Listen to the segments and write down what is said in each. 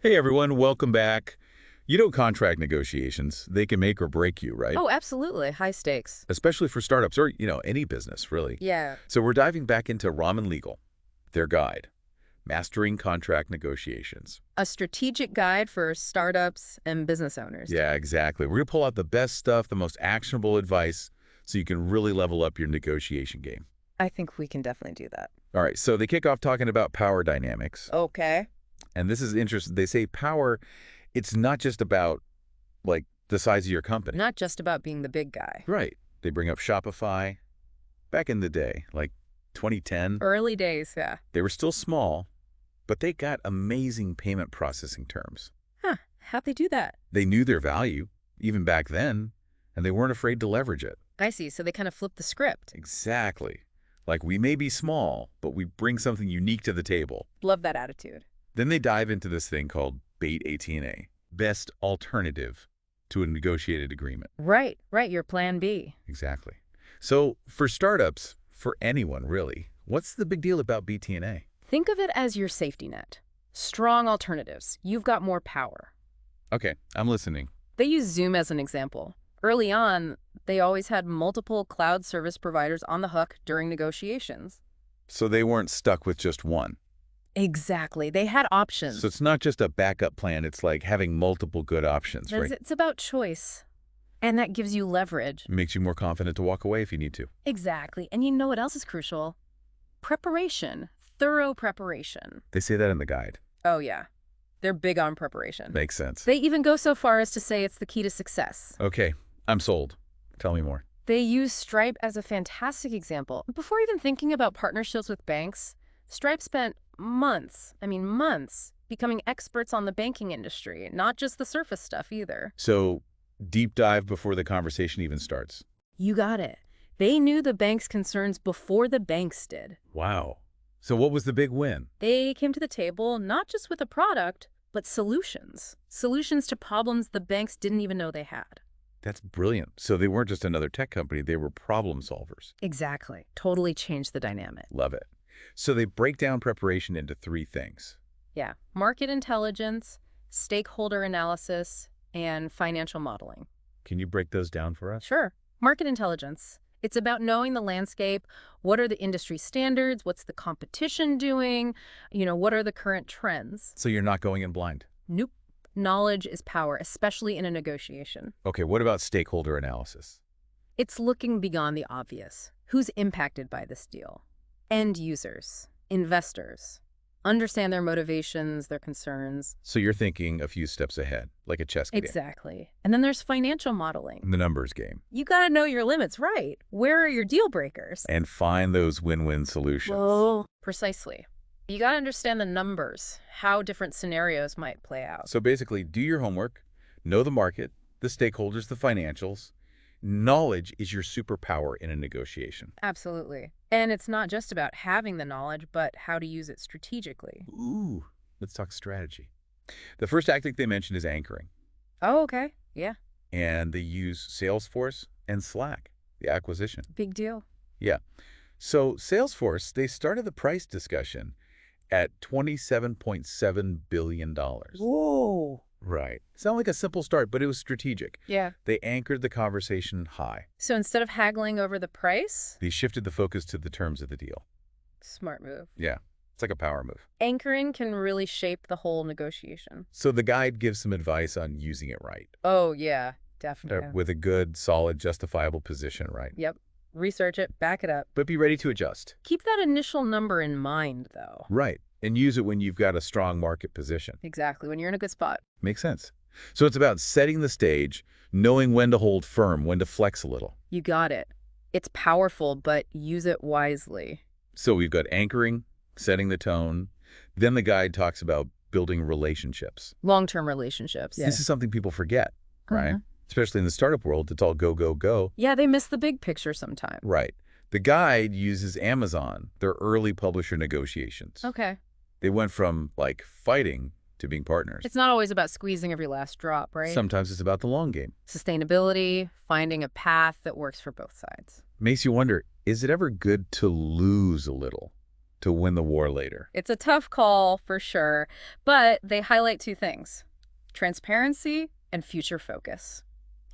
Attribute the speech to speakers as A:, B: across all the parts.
A: Hey everyone, welcome back. Contract negotiations, they can make or break you, right?
B: Oh, absolutely. High stakes.
A: Especially for startups or, any business, really.
B: Yeah.
A: So we're diving back into RamenLegal, their guide, Mastering Contract Negotiations.
B: A strategic guide for startups and business owners.
A: Yeah, exactly. We're going to pull out the best stuff, the most actionable advice, so you can really level up your negotiation game.
B: I think we can definitely do that.
A: All right, so they kick off talking about power dynamics.
B: Okay.
A: And this is interesting. They say power, it's not just about, the size of your company.
B: Not just about being the big guy.
A: Right. They bring up Shopify. Back in the day, like 2010,
B: Early days, yeah.
A: they were still small, but they got amazing payment processing terms.
B: Huh. How'd they do that?
A: They knew their value, even back then, and they weren't afraid to leverage it.
B: I see. So they kind of flipped the script.
A: Exactly. Like, we may be small, but we bring something unique to the table.
B: Love that attitude.
A: Then they dive into this thing called BAIT AT&A, best alternative to a negotiated agreement.
B: Right. Your plan B.
A: Exactly. So for startups, for anyone really, what's the big deal about BT&A?
B: Think of it as your safety net. Strong alternatives. You've got more power.
A: Okay, I'm listening.
B: They use Zoom as an example. Early on, they always had multiple cloud service providers on the hook during negotiations.
A: So they weren't stuck with just one.
B: Exactly. They had options.
A: So it's not just a backup plan, it's like having multiple good options, right?
B: It's about choice. And that gives you leverage.
A: Makes you more confident to walk away if you need to.
B: Exactly. And you know what else is crucial? Preparation. Thorough preparation.
A: They say that in the guide.
B: Oh, yeah. They're big on preparation.
A: Makes sense.
B: They even go so far as to say it's the key to success.
A: Okay, I'm sold. Tell me more.
B: They use Stripe as a fantastic example. Before even thinking about partnerships with banks, Stripe spent months, becoming experts on the banking industry, not just the surface stuff either.
A: So deep dive before the conversation even starts.
B: You got it. They knew the bank's concerns before the banks did.
A: Wow. So what was the big win?
B: They came to the table not just with a product, but solutions. Solutions to problems the banks didn't even know they had.
A: That's brilliant. So they weren't just another tech company, they were problem solvers.
B: Exactly. Totally changed the dynamic.
A: Love it. So they break down preparation into three things.
B: Yeah. Market intelligence, stakeholder analysis, and financial modeling.
A: Can you break those down for us?
B: Sure. Market intelligence. It's about knowing the landscape. What are the industry standards? What's the competition doing? What are the current trends?
A: So you're not going in blind.
B: Nope. Knowledge is power, especially in a negotiation.
A: Okay, what about stakeholder analysis?
B: It's looking beyond the obvious. Who's impacted by this deal? End users, investors. Understand their motivations, their concerns.
A: So you're thinking a few steps ahead, like a chess game.
B: Exactly. And then there's financial modeling.
A: The numbers game.
B: You got to know your limits, right? Where are your deal breakers?
A: And find those win-win solutions.
B: Whoa. Precisely. You got to understand the numbers, how different scenarios might play out.
A: So basically, do your homework, know the market, the stakeholders, the financials. Knowledge is your superpower in a negotiation.
B: Absolutely. And it's not just about having the knowledge, but how to use it strategically.
A: Ooh, let's talk strategy. The first tactic they mentioned is anchoring.
B: Oh, okay. Yeah.
A: And they use Salesforce and Slack, the acquisition.
B: Big deal.
A: Yeah. So Salesforce, they started the price discussion at $27.7 billion.
B: Whoa.
A: Right. Sound like a simple start, but it was strategic.
B: Yeah.
A: They anchored the conversation high.
B: So instead of haggling over the price?
A: They shifted the focus to the terms of the deal.
B: Smart move.
A: Yeah. It's like a power move.
B: Anchoring can really shape the whole negotiation.
A: So the guide gives some advice on using it right.
B: Oh, yeah. Definitely.
A: With a good, solid, justifiable position, right?
B: Yep. Research it, back it up.
A: But be ready to adjust.
B: Keep that initial number in mind, though.
A: Right. And use it when you've got a strong market position.
B: Exactly. When you're in a good spot.
A: Makes sense. So it's about setting the stage, knowing when to hold firm, when to flex a little.
B: You got it. It's powerful, but use it wisely.
A: So we've got anchoring, setting the tone. Then the guide talks about building relationships.
B: Long-term relationships.
A: This is something people forget, right? Especially in the startup world, it's all go, go, go.
B: Yeah, they miss the big picture sometimes.
A: Right. The guide uses Amazon, their early publisher negotiations.
B: Okay.
A: They went from, fighting to being partners.
B: It's not always about squeezing every last drop, right?
A: Sometimes it's about the long game.
B: Sustainability, finding a path that works for both sides.
A: Makes you wonder, is it ever good to lose a little? to win the war later.
B: It's a tough call for sure, but they highlight two things: transparency and future focus.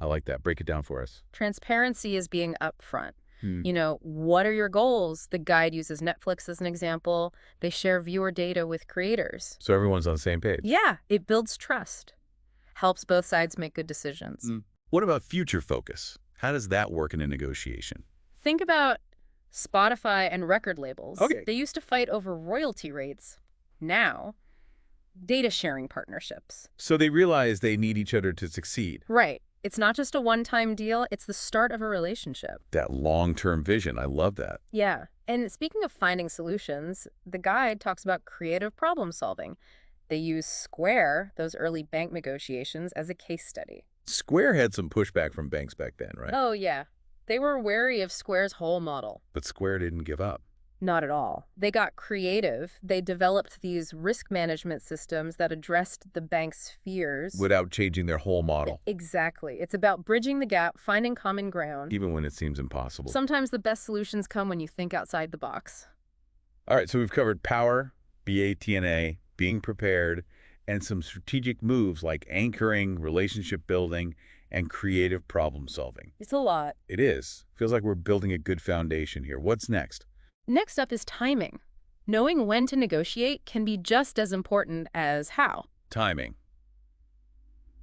A: I like that. Break it down for us.
B: Transparency is being upfront.
A: Hmm.
B: What are your goals? The guide uses Netflix as an example. They share viewer data with creators.
A: So everyone's on the same page.
B: Yeah, it builds trust. Helps both sides make good decisions.
A: What about future focus? How does that work in a negotiation?
B: Think about Spotify and record labels.
A: Okay.
B: They used to fight over royalty rates. Now, data sharing partnerships.
A: So they realize they need each other to succeed.
B: Right. It's not just a one-time deal, it's the start of a relationship.
A: That long-term vision, I love that.
B: Yeah. And speaking of finding solutions, the guide talks about creative problem solving. They use Square, those early bank negotiations, as a case study.
A: Square had some pushback from banks back then, right?
B: Oh, yeah. They were wary of Square's whole model.
A: But Square didn't give up.
B: Not at all. They got creative. They developed these risk management systems that addressed the bank's fears.
A: Without changing their whole model.
B: Exactly. It's about bridging the gap, finding common ground.
A: Even when it seems impossible.
B: Sometimes the best solutions come when you think outside the box.
A: All right, so we've covered power, BATNA, being prepared, and some strategic moves like anchoring, relationship building, and creative problem solving.
B: It's a lot.
A: It is. Feels like we're building a good foundation here. What's next?
B: Next up is timing. Knowing when to negotiate can be just as important as how.
A: Timing.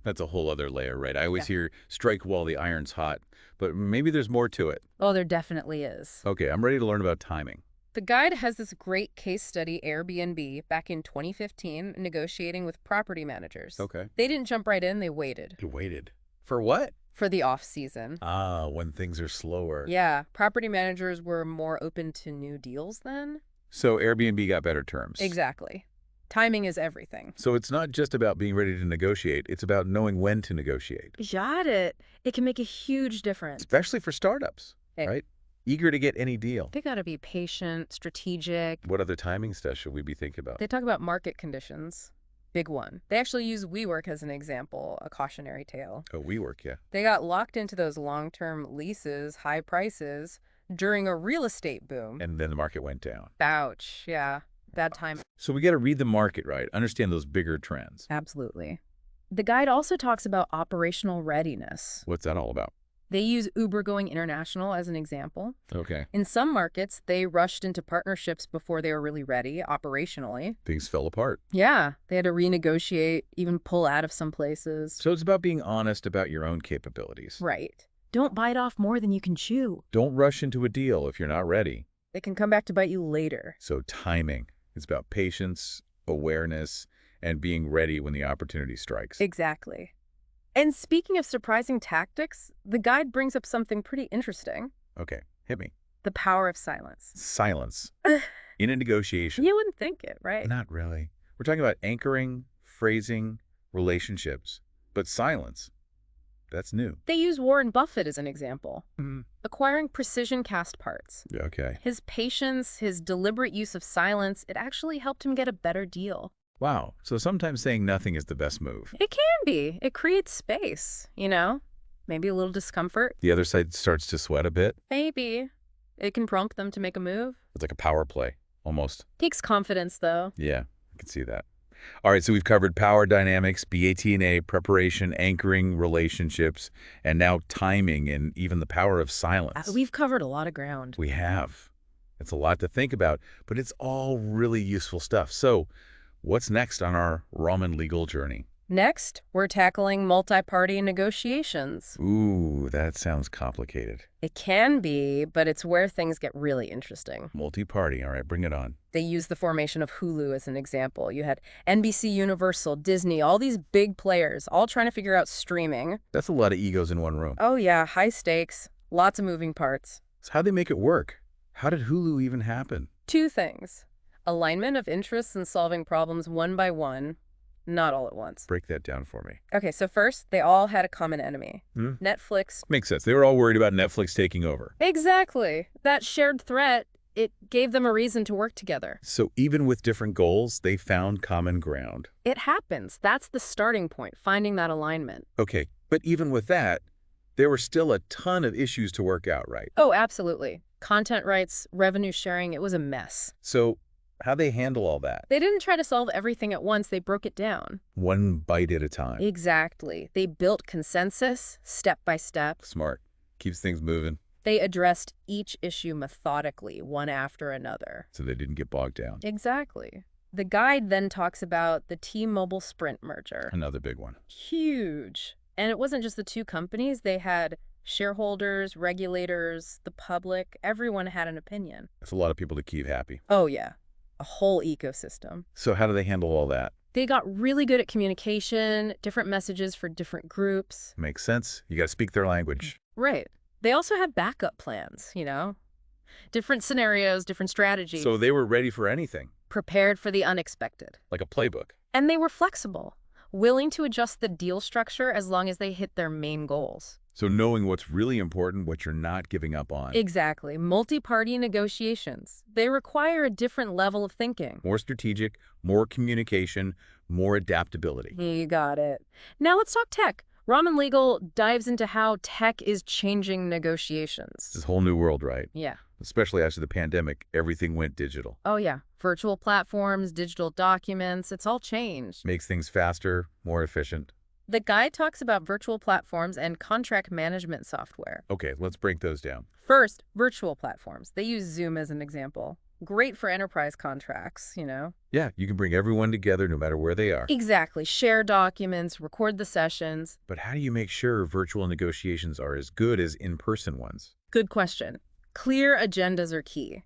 A: That's a whole other layer, right? I always hear strike while the iron's hot, but maybe there's more to it.
B: Oh, there definitely is.
A: Okay, I'm ready to learn about timing.
B: The guide has this great case study, Airbnb, back in 2015, negotiating with property managers.
A: Okay.
B: They didn't jump right in, they waited.
A: You waited. For what?
B: For the off-season.
A: Ah, when things are slower.
B: Yeah, property managers were more open to new deals then.
A: So Airbnb got better terms.
B: Exactly. Timing is everything.
A: So it's not just about being ready to negotiate, it's about knowing when to negotiate.
B: Got it. It can make a huge difference.
A: Especially for startups,
B: Hey.
A: right? Eager to get any deal.
B: They gotta be patient, strategic.
A: What other timing stuff should we be thinking about?
B: They talk about market conditions. Big one. They actually use WeWork as an example, a cautionary tale.
A: Oh, WeWork, yeah.
B: They got locked into those long-term leases, high prices, during a real estate boom.
A: And then the market went down.
B: Ouch, yeah. Bad time.
A: So we got to read the market, right? Understand those bigger trends.
B: Absolutely. The guide also talks about operational readiness.
A: What's that all about?
B: They use Uber going international as an example.
A: Okay.
B: In some markets, they rushed into partnerships before they were really ready operationally.
A: Things fell apart.
B: Yeah, they had to renegotiate, even pull out of some places.
A: So it's about being honest about your own capabilities.
B: Right. Don't bite off more than you can chew.
A: Don't rush into a deal if you're not ready.
B: They can come back to bite you later.
A: So timing. It's about patience, awareness, and being ready when the opportunity strikes.
B: Exactly. And speaking of surprising tactics, the guide brings up something pretty interesting.
A: Okay, hit me.
B: The power of silence.
A: Silence. In a negotiation.
B: You wouldn't think it, right?
A: Not really. We're talking about anchoring, phrasing, relationships. But silence, that's new.
B: They use Warren Buffett as an example.
A: Mm.
B: Acquiring precision cast parts.
A: Okay.
B: His patience, his deliberate use of silence, it actually helped him get a better deal.
A: Wow. So sometimes saying nothing is the best move.
B: It can be. It creates space, Maybe a little discomfort.
A: The other side starts to sweat a bit.
B: Maybe. It can prompt them to make a move.
A: It's like a power play, almost.
B: Takes confidence, though.
A: Yeah, I can see that. All right, so we've covered power dynamics, BATNA, preparation, anchoring, relationships, and now timing and even the power of silence.
B: We've covered a lot of ground.
A: We have. It's a lot to think about, but it's all really useful stuff. So what's next on our RamenLegal journey?
B: Next, we're tackling multi-party negotiations.
A: Ooh, that sounds complicated.
B: It can be, but it's where things get really interesting.
A: Multi-party, all right, bring it on.
B: They use the formation of Hulu as an example. You had NBC, Universal, Disney, all these big players, all trying to figure out streaming.
A: That's a lot of egos in one room.
B: Oh yeah, high stakes, lots of moving parts.
A: So how'd they make it work? How did Hulu even happen?
B: Two things. Alignment of interests and solving problems one by one, not all at once.
A: Break that down for me.
B: Okay, so first, they all had a common enemy. Netflix.
A: Makes sense. They were all worried about Netflix taking over.
B: Exactly. That shared threat, it gave them a reason to work together.
A: So even with different goals, they found common ground.
B: It happens. That's the starting point, finding that alignment.
A: Okay, but even with that, there were still a ton of issues to work out, right?
B: Oh, absolutely. Content rights, revenue sharing, it was a mess.
A: So How they handle all that?
B: They didn't try to solve everything at once, they broke it down.
A: One bite at a time.
B: Exactly. They built consensus, step by step.
A: Smart. Keeps things moving.
B: They addressed each issue methodically, one after another.
A: So they didn't get bogged down.
B: Exactly. The guide then talks about the T-Mobile Sprint merger.
A: Another big one.
B: Huge. And it wasn't just the two companies. They had shareholders, regulators, the public. Everyone had an opinion.
A: That's a lot of people to keep happy.
B: Oh, yeah. A whole ecosystem.
A: So how do they handle all that?
B: They got really good at communication, different messages for different groups.
A: Makes sense. You got to speak their language.
B: Right. They also had backup plans, different scenarios, different strategies.
A: So they were ready for anything.
B: Prepared for the unexpected.
A: Like a playbook.
B: And they were flexible, willing to adjust the deal structure as long as they hit their main goals.
A: So knowing what's really important, what you're not giving up on.
B: Exactly. Multi-party negotiations. They require a different level of thinking.
A: More strategic, more communication, more adaptability.
B: You got it. Now let's talk tech. RamenLegal dives into how tech is changing negotiations.
A: This is a whole new world, right?
B: Yeah.
A: Especially after the pandemic, everything went digital.
B: Oh, yeah. Virtual platforms, digital documents, it's all changed.
A: Makes things faster, more efficient.
B: The guide talks about virtual platforms and contract management software.
A: Okay, let's break those down.
B: First, virtual platforms. They use Zoom as an example. Great for enterprise contracts,
A: Yeah, you can bring everyone together no matter where they are.
B: Exactly. Share documents, record the sessions.
A: But how do you make sure virtual negotiations are as good as in-person ones?
B: Good question. Clear agendas are key.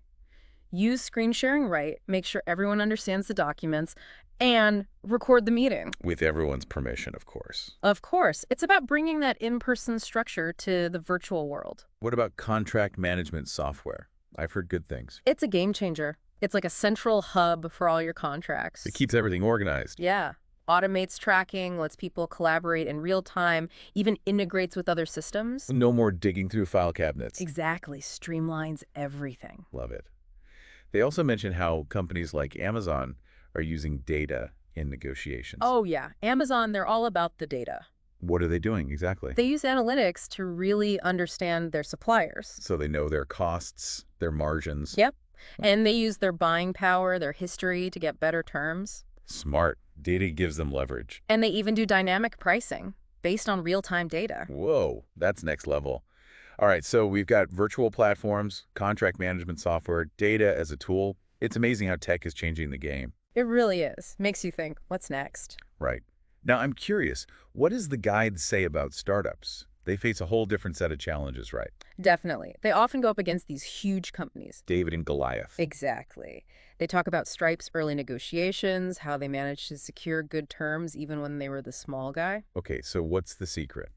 B: Use screen sharing right, make sure everyone understands the documents, and record the meeting.
A: With everyone's permission, of course.
B: Of course. It's about bringing that in-person structure to the virtual world.
A: What about contract management software? I've heard good things.
B: It's a game changer. It's like a central hub for all your contracts.
A: It keeps everything organized.
B: Yeah. Automates tracking, lets people collaborate in real time, even integrates with other systems.
A: No more digging through file cabinets.
B: Exactly. Streamlines everything.
A: Love it. They also mentioned how companies like Amazon are using data in negotiations.
B: Oh, yeah. Amazon, they're all about the data.
A: What are they doing exactly?
B: They use analytics to really understand their suppliers.
A: So they know their costs, their margins.
B: Yep. And they use their buying power, their history to get better terms.
A: Smart. Data gives them leverage.
B: And they even do dynamic pricing based on real-time data.
A: Whoa, that's next level. All right, so we've got virtual platforms, contract management software, data as a tool. It's amazing how tech is changing the game.
B: It really is. Makes you think, what's next?
A: Right. Now, I'm curious, what does the guide say about startups? They face a whole different set of challenges, right?
B: Definitely. They often go up against these huge companies.
A: David and Goliath.
B: Exactly. They talk about Stripe's early negotiations, how they managed to secure good terms even when they were the small guy.
A: Okay, so what's the secret?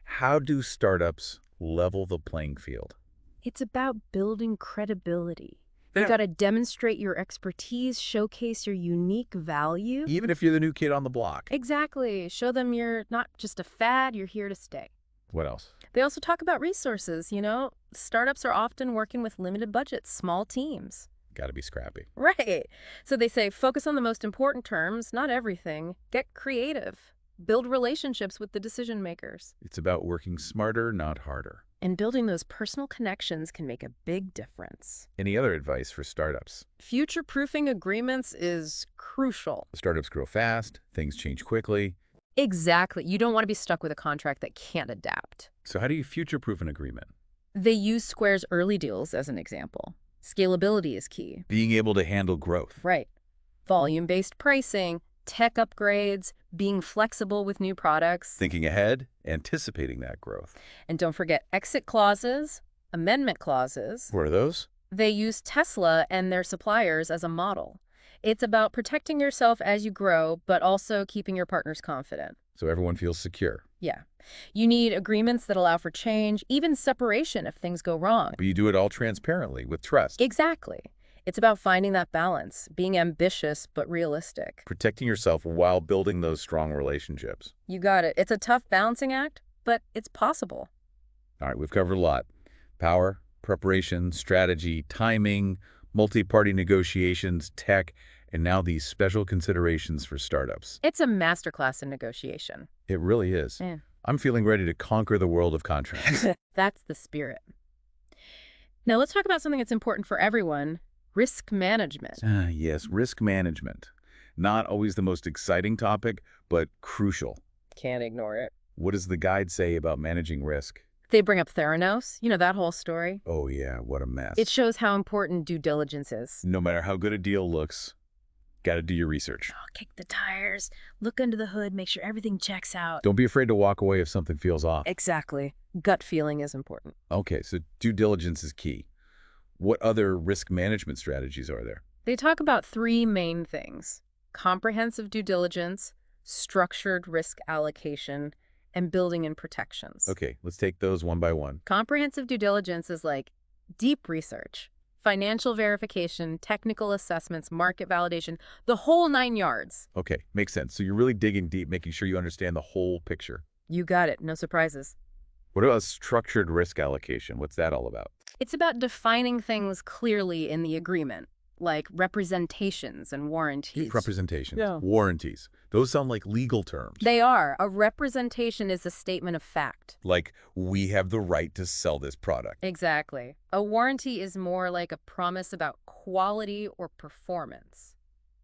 A: How do startups level the playing field?
B: It's about building credibility.
A: Yeah.
B: You got to demonstrate your expertise, showcase your unique value.
A: Even if you're the new kid on the block.
B: Exactly. Show them you're not just a fad, you're here to stay.
A: What else?
B: They also talk about resources, Startups are often working with limited budgets, small teams.
A: Got to be scrappy.
B: Right. So they say focus on the most important terms, not everything. Get creative. Build relationships with the decision makers.
A: It's about working smarter, not harder.
B: And building those personal connections can make a big difference.
A: Any other advice for startups?
B: Future-proofing agreements is crucial.
A: Startups grow fast, things change quickly.
B: Exactly. You don't want to be stuck with a contract that can't adapt.
A: So how do you future-proof an agreement?
B: They use Square's early deals as an example. Scalability is key.
A: Being able to handle growth.
B: Right. Volume-based pricing, tech upgrades, being flexible with new products.
A: Thinking ahead, anticipating that growth.
B: And don't forget exit clauses, amendment clauses.
A: What are those?
B: They use Tesla and their suppliers as a model. It's about protecting yourself as you grow, but also keeping your partners confident.
A: So everyone feels secure.
B: Yeah. You need agreements that allow for change, even separation if things go wrong.
A: But you do it all transparently, with trust.
B: Exactly. It's about finding that balance, being ambitious but realistic.
A: Protecting yourself while building those strong relationships.
B: You got it. It's a tough balancing act, but it's possible.
A: All right, we've covered a lot. Power, preparation, strategy, timing, multi-party negotiations, tech, and now these special considerations for startups.
B: It's a masterclass in negotiation.
A: It really is.
B: Yeah.
A: I'm feeling ready to conquer the world of contracts.
B: That's the spirit. Now let's talk about something that's important for everyone, Risk management.
A: Yes, risk management. Not always the most exciting topic, but crucial.
B: Can't ignore it.
A: What does the guide say about managing risk?
B: They bring up Theranos, that whole story.
A: Oh yeah, what a mess.
B: It shows how important due diligence is.
A: No matter how good a deal looks, gotta do your research.
B: Oh, kick the tires, look under the hood, make sure everything checks out.
A: Don't be afraid to walk away if something feels off.
B: Exactly. Gut feeling is important.
A: Okay, so due diligence is key. What other risk management strategies are there?
B: They talk about three main things: comprehensive due diligence, structured risk allocation, and building in protections.
A: Okay, let's take those one by one.
B: Comprehensive due diligence is like deep research, financial verification, technical assessments, market validation, the whole 9 yards.
A: Okay, makes sense. So you're really digging deep, making sure you understand the whole picture.
B: You got it. No surprises.
A: What about structured risk allocation? What's that all about?
B: It's about defining things clearly in the agreement, like representations and warranties.
A: Representations,
B: Yeah.
A: warranties. Those sound like legal terms.
B: They are. A representation is a statement of fact.
A: Like, we have the right to sell this product.
B: Exactly. A warranty is more like a promise about quality or performance.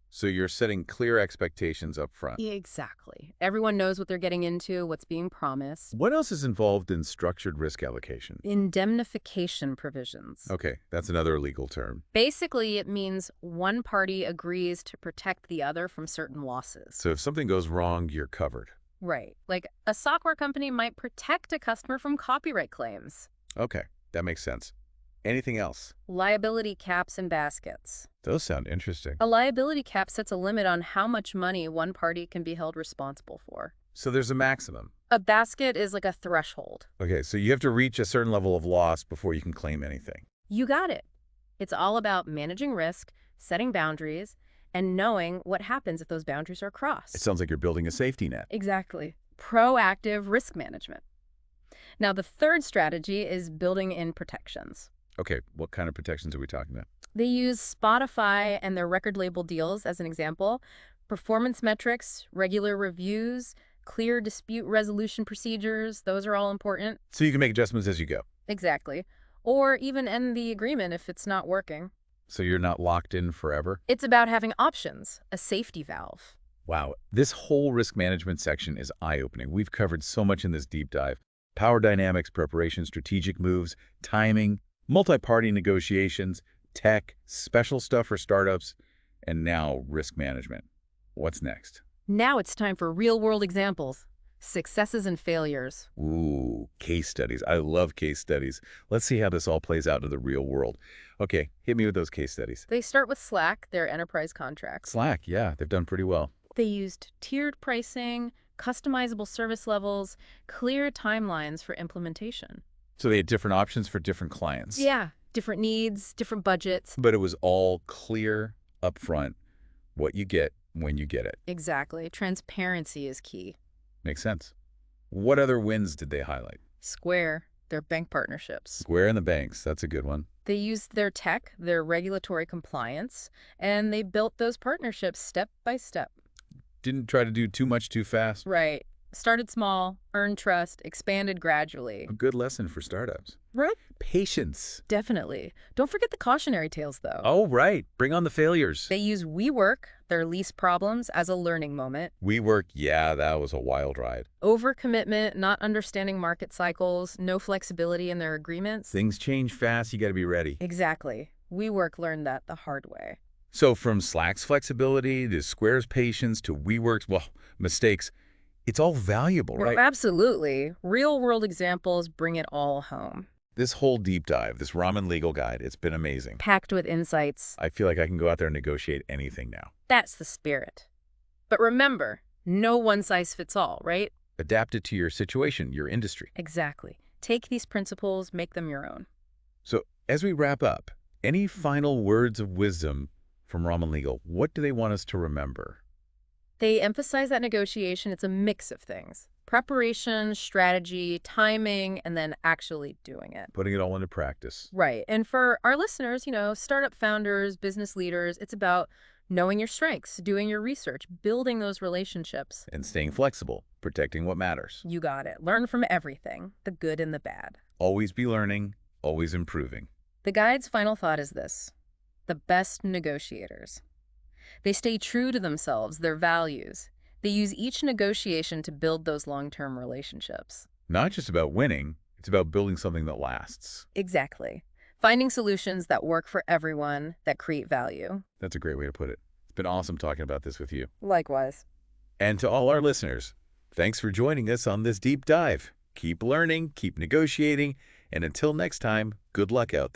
A: So you're setting clear expectations up front.
B: Exactly. Everyone knows what they're getting into, what's being promised.
A: What else is involved in structured risk allocation?
B: Indemnification provisions.
A: Okay, that's another legal term.
B: Basically, it means one party agrees to protect the other from certain losses.
A: So if something goes wrong, you're covered.
B: Right. Like a software company might protect a customer from copyright claims.
A: Okay, that makes sense. Anything else?
B: Liability caps and baskets.
A: Those sound interesting.
B: A liability cap sets a limit on how much money one party can be held responsible for.
A: So there's a maximum.
B: A basket is like a threshold.
A: Okay, so you have to reach a certain level of loss before you can claim anything.
B: You got it. It's all about managing risk, setting boundaries, and knowing what happens if those boundaries are crossed.
A: It sounds like you're building a safety net.
B: Exactly. Proactive risk management. Now, the third strategy is building in protections.
A: Okay, what kind of protections are we talking about?
B: They use Spotify and their record label deals as an example. Performance metrics, regular reviews, clear dispute resolution procedures, those are all important.
A: So you can make adjustments as you go.
B: Exactly. Or even end the agreement if it's not working.
A: So you're not locked in forever?
B: It's about having options, a safety valve.
A: Wow, this whole risk management section is eye-opening. We've covered so much in this deep dive. Power dynamics, preparation, strategic moves, timing, multi-party negotiations, tech, special stuff for startups, and now risk management. What's next?
B: Now it's time for real-world examples, successes and failures.
A: Ooh, case studies. I love case studies. Let's see how this all plays out in the real world. Okay, hit me with those case studies.
B: They start with Slack, their enterprise contracts.
A: Slack, yeah, they've done pretty well.
B: They used tiered pricing, customizable service levels, clear timelines for implementation.
A: So they had different options for different clients.
B: Yeah, different needs, different budgets.
A: But it was all clear upfront what you get when you get it.
B: Exactly. Transparency is key.
A: Makes sense. What other wins did they highlight?
B: Square, their bank partnerships.
A: Square and the banks, that's a good one.
B: They used their tech, their regulatory compliance, and they built those partnerships step by step.
A: Didn't try to do too much too fast.
B: Right. Started small, earned trust, expanded gradually.
A: A good lesson for startups.
B: Right.
A: Patience.
B: Definitely. Don't forget the cautionary tales, though.
A: Oh, right. Bring on the failures.
B: They use WeWork, their lease problems, as a learning moment.
A: WeWork, yeah, that was a wild ride.
B: Overcommitment, not understanding market cycles, no flexibility in their agreements.
A: Things change fast, you got to be ready.
B: Exactly. WeWork learned that the hard way.
A: So from Slack's flexibility to Square's patience to WeWork's, well, mistakes, it's all valuable, right?
B: Absolutely. Real-world examples bring it all home.
A: This whole deep dive, this RamenLegal guide, it's been amazing.
B: Packed with insights.
A: I feel like I can go out there and negotiate anything now.
B: That's the spirit. But remember, no one size fits all, right?
A: Adapt it to your situation, your industry.
B: Exactly. Take these principles, make them your own.
A: So as we wrap up, any final words of wisdom from RamenLegal? What do they want us to remember?
B: They emphasize that negotiation, it's a mix of things. Preparation, strategy, timing, and then actually doing it.
A: Putting it all into practice.
B: Right. And for our listeners, startup founders, business leaders, it's about knowing your strengths, doing your research, building those relationships.
A: And staying flexible, protecting what matters.
B: You got it. Learn from everything, the good and the bad.
A: Always be learning, always improving.
B: The guide's final thought is this. the best negotiators. They stay true to themselves, their values. They use each negotiation to build those long-term relationships.
A: Not just about winning, it's about building something that lasts.
B: Exactly. Finding solutions that work for everyone, that create value.
A: That's a great way to put it. It's been awesome talking about this with you.
B: Likewise.
A: And to all our listeners, thanks for joining us on this deep dive. Keep learning, keep negotiating, and until next time, good luck out there.